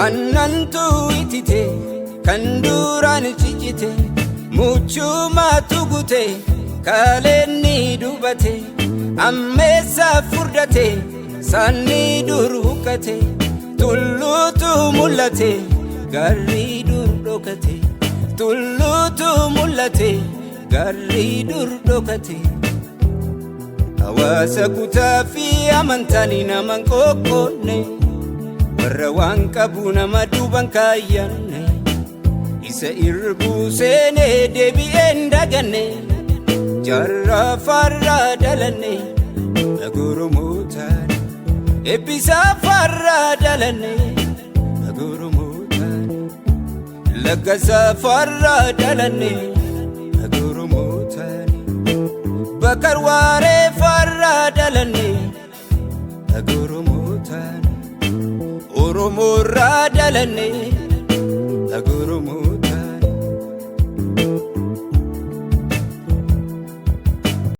annantu itite kan duraan ciccite muchuma tugute kaleenni dubate ammeessa furdate sanni dur hukkate tulluutu mul'ate garrii dur dhokate tulluutu mul'ate garrii dur dhokate hawaasa kutaa fi amantaanii naman qoqqoonne warra waan qabu nama duuban kaayyanne isa irbuu seenee deebi'een daganne jarraa farraa dalanne agoromotaan ebbisaa farraa dalanne agoromotaan laggasaa farraa dalanne agoromotaan bakar waaree farraa dalanne agoromotaan oromorraa dalanne agoromotaan